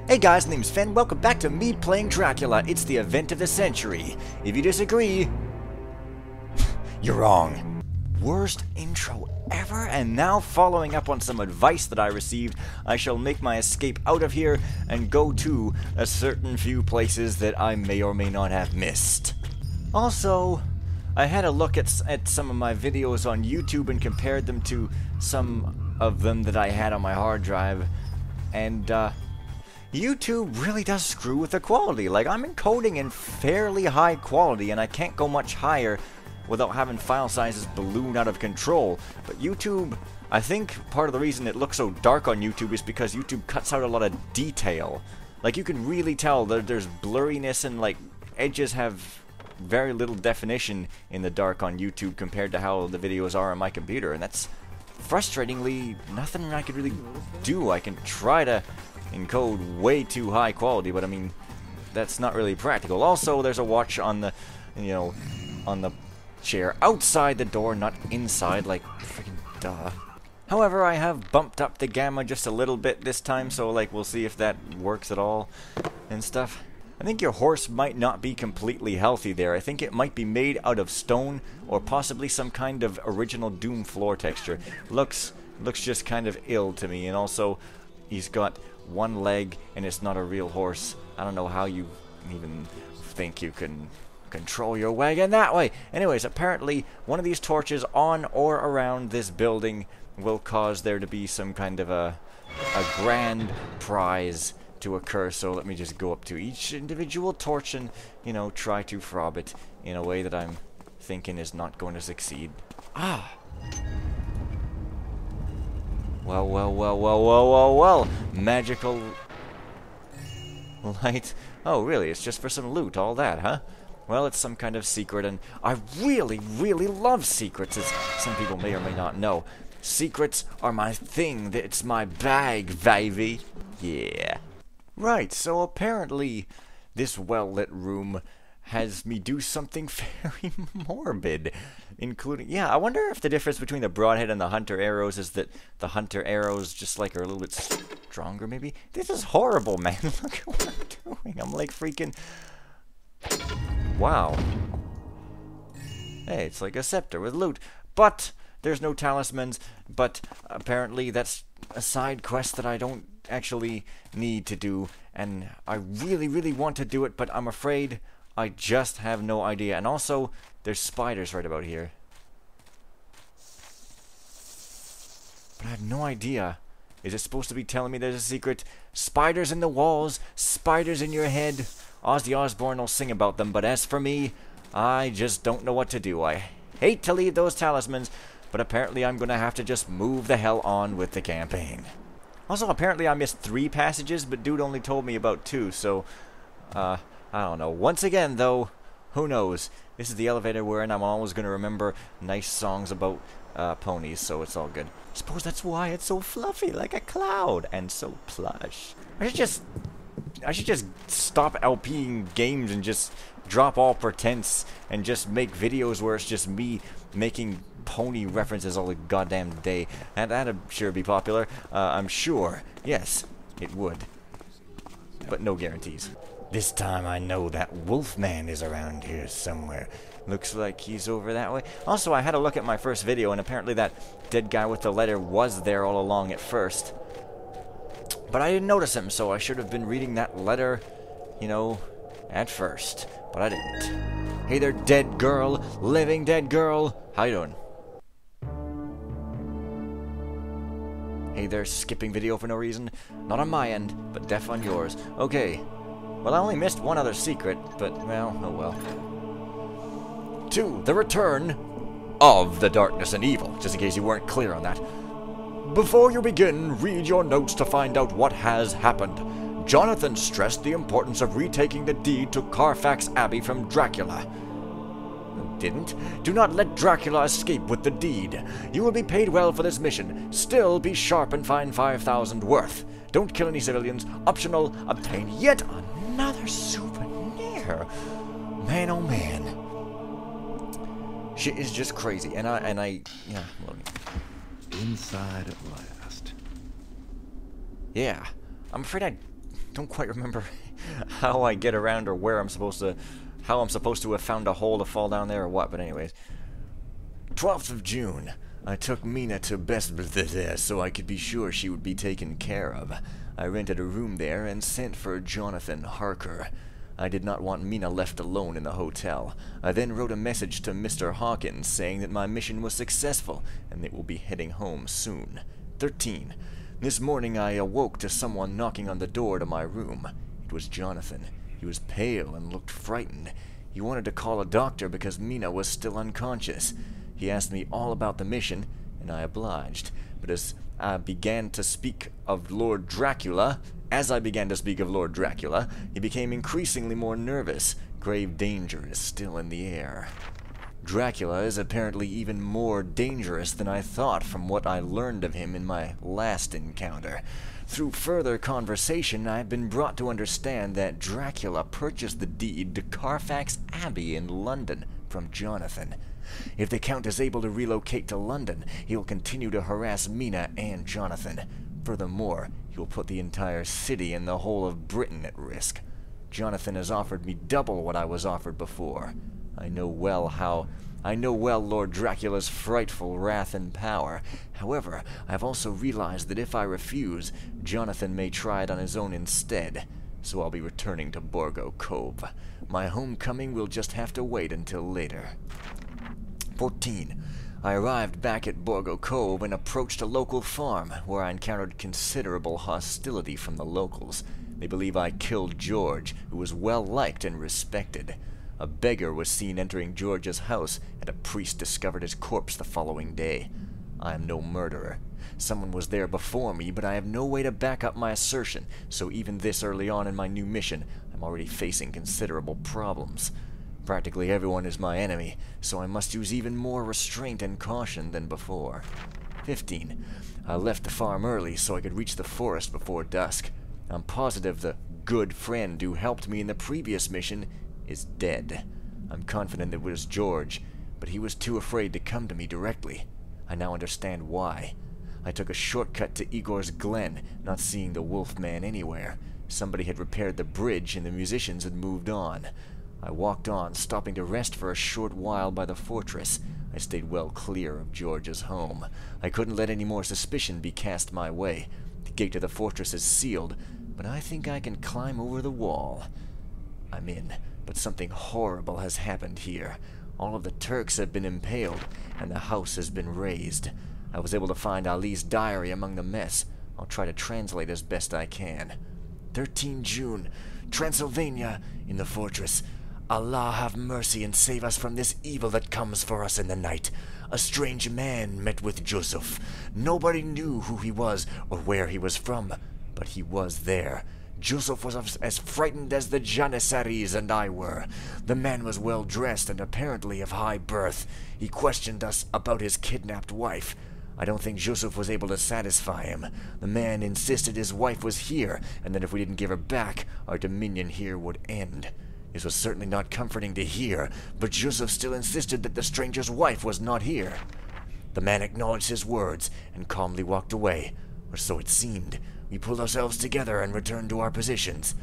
Hey guys, my name's Finn. Welcome back to me playing Dracula. It's the event of the century. If you disagree, you're wrong. Worst intro ever, and now following up on some advice that I received, I shall make my escape out of here and go to a certain few places that I may or may not have missed. Also, I had a look at some of my videos on YouTube and compared them to some of them that I had on my hard drive, and YouTube really does screw with the quality. Like, I'm encoding in fairly high quality, and I can't go much higher without having file sizes balloon out of control. But YouTube, I think part of the reason it looks so dark on YouTube is because YouTube cuts out a lot of detail. Like, you can really tell that there's blurriness and, like, edges have very little definition in the dark on YouTube compared to how the videos are on my computer, and that's frustratingly nothing I could really do. I can try to encode way too high quality, but I mean, that's not really practical. Also, there's a watch on the, on the chair outside the door, not inside, like, freaking duh. However, I have bumped up the gamma just a little bit this time, so, like, we'll see if that works at all and stuff. I think your horse might not be completely healthy there. I think it might be made out of stone or possibly some kind of original Doom floor texture. Looks just kind of ill to me, and also he's got one leg and it's not a real horse. I don't know how you even think you can control your wagon that way. Anyways, apparently one of these torches on or around this building will cause there to be some kind of a grand prize to occur. So let me just go up to each individual torch and, try to frob it in a way that I'm thinking is not going to succeed. Ah! Well. Magical light. Oh, really? It's just for some loot, all that, huh? Well, it's some kind of secret, and I really love secrets, as some people may or may not know. Secrets are my thing. It's my bag, baby. Yeah. Right, so apparently this well-lit room has me do something very morbid, including, I wonder if the difference between the broadhead and the hunter arrows is that the hunter arrows just like are a little bit stronger, maybe? This is horrible, man. Look at what I'm doing. I'm like freaking, wow. Hey, it's like a scepter with loot, but there's no talismans, but apparently that's a side quest that I don't actually need to do, and I really want to do it, but I'm afraid I just have no idea. And also, there's spiders right about here. But I have no idea. Is it supposed to be telling me there's a secret? Spiders in the walls, spiders in your head. Ozzy Osbourne will sing about them, but as for me, I just don't know what to do. I hate to leave those talismans, but apparently I'm going to have to just move the hell on with the campaign. Also, apparently I missed 3 passages, but dude only told me about 2, so, I don't know. Once again, though, who knows? This is the elevator we're in. I'm always going to remember nice songs about ponies, so it's all good. I suppose that's why it's so fluffy, like a cloud, and so plush. I should just stop LPing games and just drop all pretense and just make videos where it's just me making pony references all the goddamn day. And that'd sure be popular. I'm sure. Yes, it would. But no guarantees. This time I know that Wolfman is around here somewhere. Looks like he's over that way. Also, I had a look at my first video, and apparently that dead guy with the letter was there all along at first. But I didn't notice him, so I should have been reading that letter, at first. But I didn't. Hey there, dead girl. Living dead girl. How you doing? Hey there, skipping video for no reason. Not on my end, but def on yours. Okay. Well, I only missed one other secret, but, well, oh well. 2. The return of the darkness and evil, just in case you weren't clear on that. Before you begin, read your notes to find out what has happened. Jonathan stressed the importance of retaking the deed to Carfax Abbey from Dracula. Didn't? Do not let Dracula escape with the deed. You will be paid well for this mission. Still, be sharp and find 5,000 worth. Don't kill any civilians. Optional, obtain yet another souvenir. Man, oh man. Shit is just crazy. And I, yeah. Inside at last. Yeah. I'm afraid I don't quite remember how I get around or where I'm supposed to, how I'm supposed to have found a hole to fall down there or what, but anyways. 12th of June. I took Mina to Best so I could be sure she would be taken care of. I rented a room there and sent for Jonathan Harker. I did not want Mina left alone in the hotel. I then wrote a message to Mr. Hawkins saying that my mission was successful and they will be heading home soon. 13. This morning I awoke to someone knocking on the door to my room. It was Jonathan. He was pale and looked frightened. He wanted to call a doctor because Mina was still unconscious. He asked me all about the mission, and I obliged. But as I began to speak of Lord Dracula, he became increasingly more nervous. Grave danger is still in the air. Dracula is apparently even more dangerous than I thought from what I learned of him in my last encounter. Through further conversation, I have been brought to understand that Dracula purchased the deed to Carfax Abbey in London from Jonathan. If the Count is able to relocate to London, he will continue to harass Mina and Jonathan. Furthermore, he will put the entire city and the whole of Britain at risk. Jonathan has offered me double what I was offered before. I know well Lord Dracula's frightful wrath and power. However, I have also realized that if I refuse, Jonathan may try it on his own instead. So I'll be returning to Borgo Cove. My homecoming will just have to wait until later. 14. I arrived back at Borgo Cove and approached a local farm, where I encountered considerable hostility from the locals. They believe I killed George, who was well liked and respected. A beggar was seen entering George's house, and a priest discovered his corpse the following day. I am no murderer. Someone was there before me, but I have no way to back up my assertion, so even this early on in my new mission, I'm already facing considerable problems. Practically everyone is my enemy, so I must use even more restraint and caution than before. 15. I left the farm early so I could reach the forest before dusk. I'm positive the good friend who helped me in the previous mission is dead. I'm confident it was George, but he was too afraid to come to me directly. I now understand why. I took a shortcut to Igor's Glen, not seeing the Wolfman anywhere. Somebody had repaired the bridge and the musicians had moved on. I walked on, stopping to rest for a short while by the fortress. I stayed well clear of George's home. I couldn't let any more suspicion be cast my way. The gate to the fortress is sealed, but I think I can climb over the wall. I'm in, but something horrible has happened here. All of the Turks have been impaled, and the house has been razed. I was able to find Ali's diary among the mess. I'll try to translate as best I can. 13 June, Transylvania, in the fortress. Allah have mercy and save us from this evil that comes for us in the night. A strange man met with Joseph. Nobody knew who he was or where he was from, but he was there. Joseph was as frightened as the Janissaries and I were. The man was well dressed and apparently of high birth. He questioned us about his kidnapped wife. I don't think Joseph was able to satisfy him. The man insisted his wife was here, and that if we didn't give her back, our dominion here would end. This was certainly not comforting to hear, but Joseph still insisted that the stranger's wife was not here. The man acknowledged his words and calmly walked away, or so it seemed. We pulled ourselves together and returned to our positions.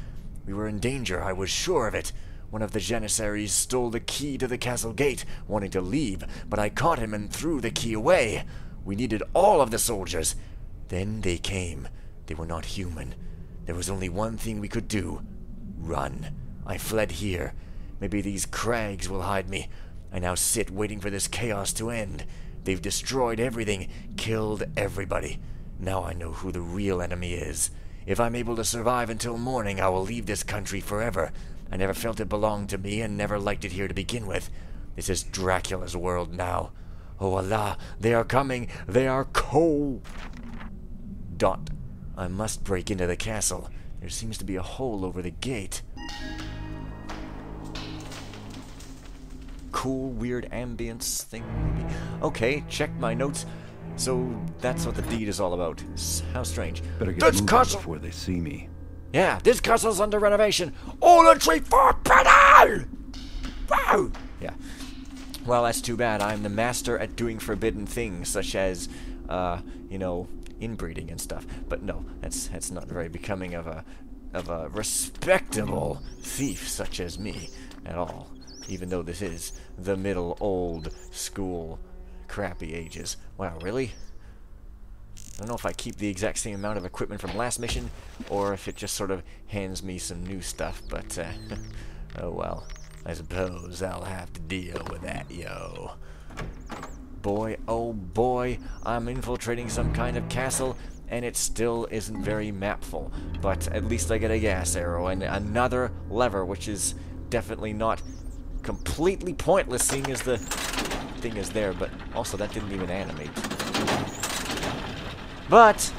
We were in danger, I was sure of it. One of the Janissaries stole the key to the castle gate, wanting to leave, but I caught him and threw the key away. We needed all of the soldiers. Then they came. They were not human. There was only one thing we could do. Run. I fled here. Maybe these crags will hide me. I now sit waiting for this chaos to end. They've destroyed everything, killed everybody. Now I know who the real enemy is. If I'm able to survive until morning, I will leave this country forever. I never felt it belonged to me and never liked it here to begin with. This is Dracula's world now. Oh Allah, they are coming. They are cold. I must break into the castle. There seems to be a hole over the gate. Cool, weird ambience thing, maybe? Okay, check my notes. So, that's what the deed is all about. How strange. Better get moving before they see me. Yeah, this castle's under renovation. All entry forbidden! Wow! Yeah. Well, that's too bad. I'm the master at doing forbidden things, such as, you know, inbreeding and stuff. But no, that's not very becoming of a of a respectable thief such as me at all, even though this is the middle old school crappy ages. Wow, really? I don't know if I keep the exact same amount of equipment from last mission, or if it just sort of hands me some new stuff, but, oh well. I suppose I'll have to deal with that, yo. Boy, oh boy, I'm infiltrating some kind of castle, and it still isn't very mapful. But at least I get a gas arrow and another lever, which is definitely not completely pointless, seeing as the thing is there, but also that didn't even animate. But,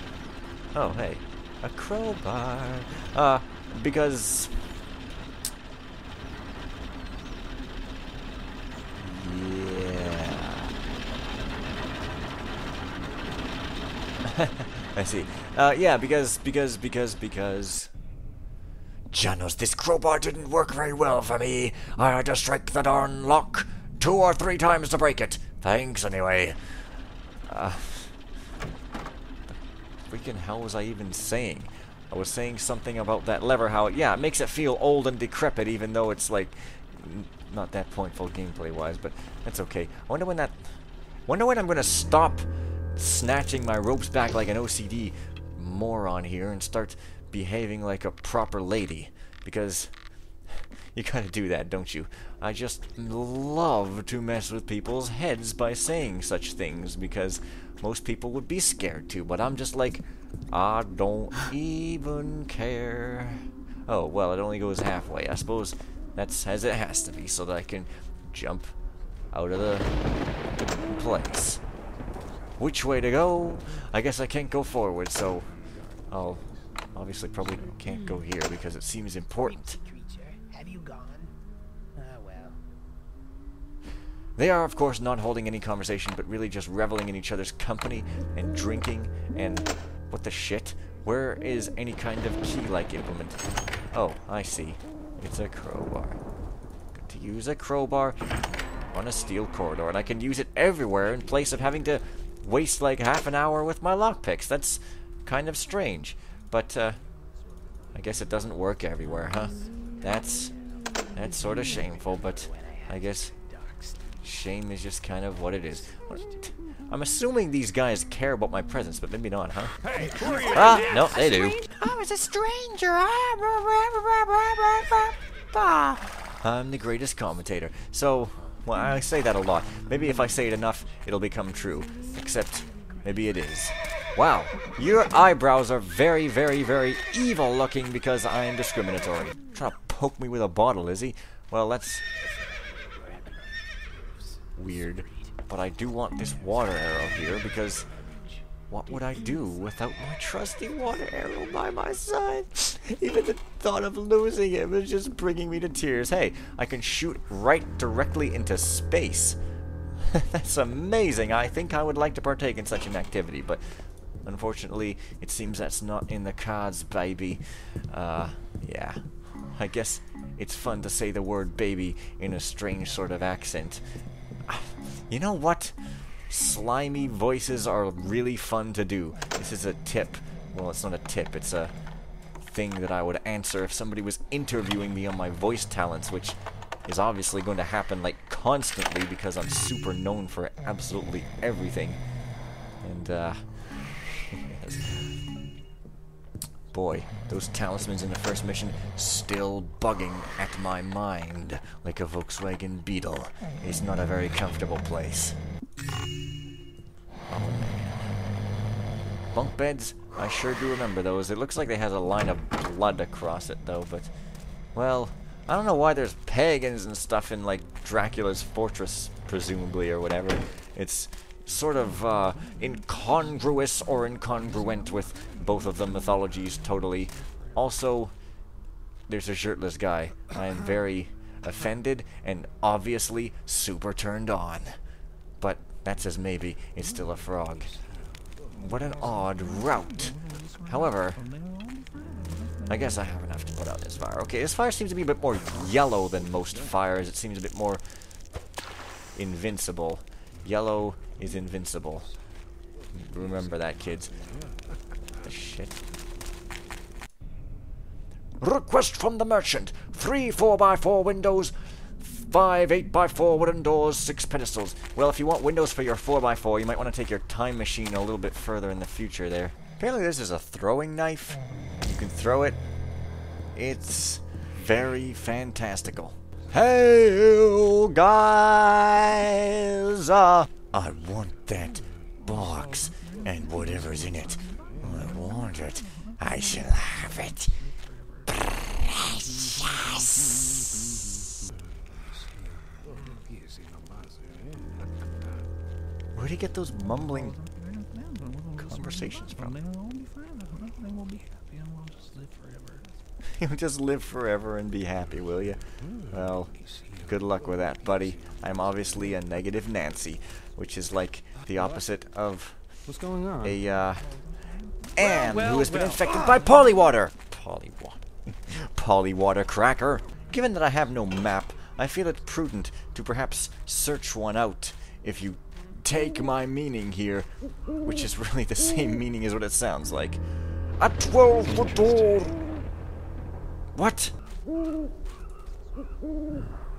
oh hey, a crowbar. Because... yeah. I see. Yeah, because... Janos, this crowbar didn't work very well for me. I had to strike the darn lock 2 or 3 times to break it. Thanks, anyway. Freaking hell was I even saying? I was saying something about that lever, how, yeah, it makes it feel old and decrepit, even though it's, like, not that pointful gameplay-wise, but that's okay. I wonder when I'm gonna stop snatching my ropes back like an OCD moron here and start behaving like a proper lady, because you gotta do that, don't you? I just love to mess with people's heads by saying such things, because most people would be scared to, but I'm just like, I don't even care. Oh, well, it only goes halfway. I suppose that's as it has to be, so that I can jump out of the place. Which way to go? I guess I can't go forward, so I'll obviously probably can't go here because it seems important. Have you gone? Ah, well. They are, of course, not holding any conversation, but really just reveling in each other's company and drinking and... what the shit? Where is any kind of key-like implement? Oh, I see. It's a crowbar. Got to use a crowbar on a steel corridor, and I can use it everywhere in place of having to waste like half an hour with my lockpicks. That's kind of strange. But, I guess it doesn't work everywhere, huh? That's sort of shameful, but I guess shame is just kind of what it is. I'm assuming these guys care about my presence, but maybe not, huh? Hey, who are you? No, they do. I was a stranger. I'm the greatest commentator. So, well, I say that a lot. Maybe if I say it enough, it'll become true. Except, maybe it is. Wow, your eyebrows are very, very, very evil looking because I am discriminatory. Trying to poke me with a bottle, is he? Well, that's weird. But I do want this water arrow here because what would I do without my trusty water arrow by my side? Even the thought of losing him is just bringing me to tears. Hey, I can shoot right directly into space. That's amazing. I think I would like to partake in such an activity, but unfortunately, it seems that's not in the cards, baby. Yeah. I guess it's fun to say the word baby in a strange sort of accent. You know what? Slimy voices are really fun to do. This is a tip. Well, it's not a tip. It's a thing that I would answer if somebody was interviewing me on my voice talents, which is obviously going to happen, like, constantly because I'm super known for absolutely everything. And, yes. Boy, those talismans in the first mission still bugging at my mind like a Volkswagen Beetle. It's not a very comfortable place. Oh man. Bunk beds? I sure do remember those. It looks like they have a line of blood across it though, but... well, I don't know why there's pagans and stuff in like Dracula's fortress, presumably, or whatever. It's sort of incongruous or incongruent with both of the mythologies totally. Also, there's a shirtless guy. I am very offended and obviously super turned on. But that says maybe. It's still a frog. What an odd route. However, I guess I have enough to put out this fire. Okay, this fire seems to be a bit more yellow than most fires. It seems a bit more invincible. Yellow is invincible. Remember that, kids. The shit. Request from the merchant. 3 4x4 windows, 5 8x4 wooden doors, 6 pedestals. Well, if you want windows for your 4x4, you might want to take your time machine a little bit further in the future there. Apparently this is a throwing knife. You can throw it. It's very fantastical. Hey, guys! I want that box and whatever's in it. I want it. I shall have it. Precious. Where'd he get those mumbling conversations from? You'll just live forever and be happy, will you? Well, good luck with that, buddy. I'm obviously a negative Nancy, which is like the opposite of what's going on? A Anne who has been infected by polywater. Polywater cracker. Given that I have no map, I feel it prudent to perhaps search one out. If you take my meaning here, which is really the same meaning as what it sounds like. At 12 the door. What?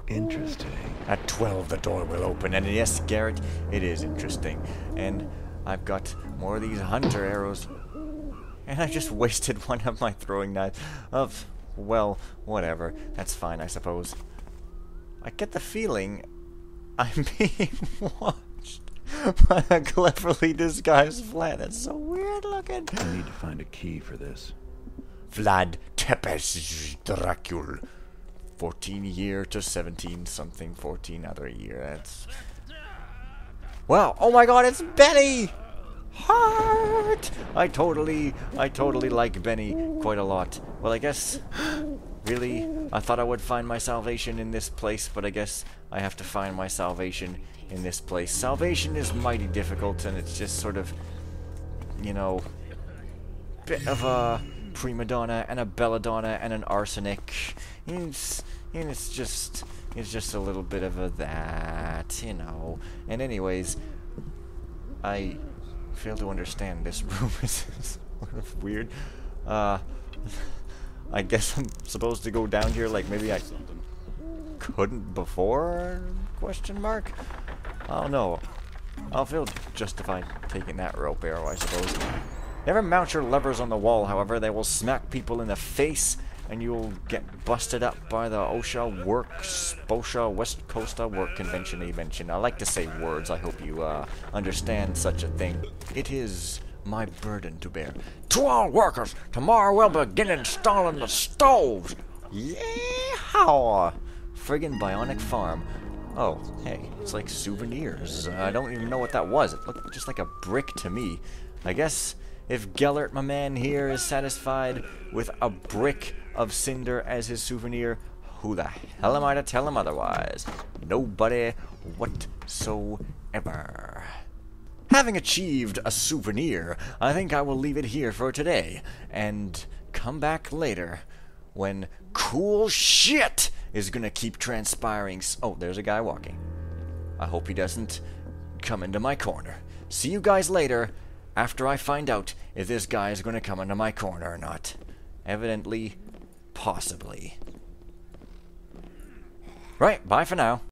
Interesting. At 12 the door will open, and yes, Garrett, it is interesting. And I've got more of these hunter arrows. And I just wasted one of my throwing knives. Well, whatever. That's fine, I suppose. I get the feeling I'm being watched by a cleverly disguised Vlad. That's so weird looking. I need to find a key for this. Vlad Tepes Dracula. 14 year to 17 something 14 other year. That's... Wow. Oh my god, it's Benny! Heart! I totally like Benny quite a lot. Well, I guess, really, I thought I would find my salvation in this place, but I guess I have to find my salvation in this place. Salvation is mighty difficult, and it's just sort of, you know, bit of a prima donna and a belladonna and an arsenic. It's just a little bit of a that, you know. And anyways, I fail to understand this room. Is sort of weird. I guess I'm supposed to go down here like maybe I couldn't before? Question mark? I don't know. I'll feel justified taking that rope arrow, I suppose. Never mount your levers on the wall, however. They will smack people in the face, and you'll get busted up by the OSHA West Coasta Work Convention I like to say words. I hope you understand such a thing. It is my burden to bear. To all workers, tomorrow we'll begin installing the stoves. Yeehaw! Friggin' bionic farm. Oh, hey, it's like souvenirs. I don't even know what that was. It looked just like a brick to me. I guess if Gellert, my man here, is satisfied with a brick of cinder as his souvenir, who the hell am I to tell him otherwise? Nobody whatsoever. Having achieved a souvenir, I think I will leave it here for today, and come back later when cool shit is gonna keep transpiring. Oh, there's a guy walking. I hope he doesn't come into my corner. See you guys later, after I find out if this guy is gonna come into my corner or not. Evidently, possibly. Right, bye for now.